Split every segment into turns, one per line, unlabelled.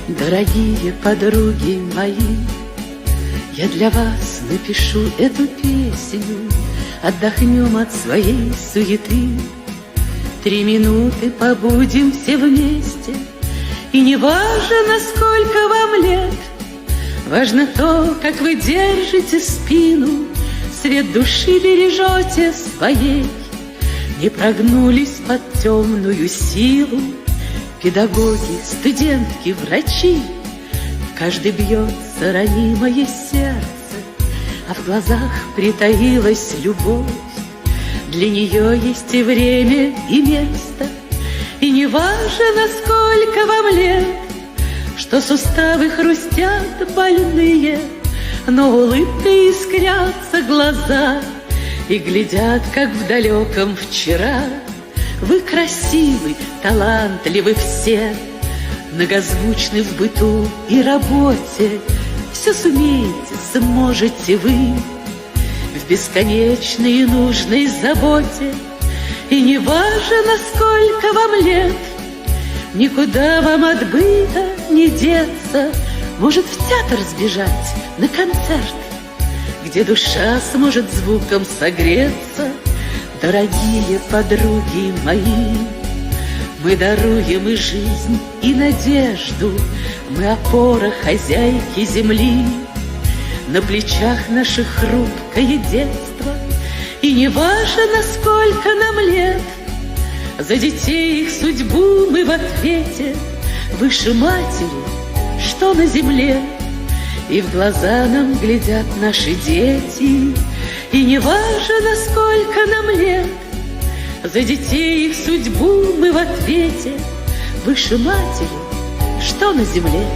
Дорогие подруги мои, я для вас напишу эту песню. Отдохнем от своей суеты, 3 минуты побудем все вместе. И не важно, сколько вам лет, важно то, как вы держите спину, свет души бережете своей. Не прогнулись под темную силу педагоги, студентки, врачи. Каждый бьется ранимое сердце, а в глазах притаилась любовь. Для нее есть и время, и место, и не важно, сколько вам лет, что суставы хрустят больные, но улыбкой искрятся глаза и глядят, как в далеком вчера. Вы красивы, талантливы все, многозвучны в быту и работе. Все сумеете, сможете вы в бесконечной и нужной заботе. И не важно, сколько вам лет, никуда вам от быта не деться. Может, в театр сбежать, на концерт, где душа сможет звуком согреться. Дорогие подруги мои, мы даруем и жизнь, и надежду. Мы опора хозяйки земли, на плечах наших хрупкое детство. И не важно, сколько нам лет, за детей их судьбу мы в ответе. Выше матери, что на земле, и в глаза нам глядят наши дети. И не важно, сколько нам лет, за детей их судьбу мы в ответе. Выше матери, что на земле,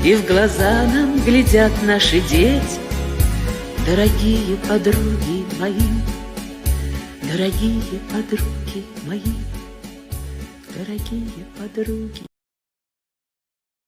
и в глаза нам глядят наши дети. Дорогие подруги мои, дорогие подруги мои, дорогие подруги.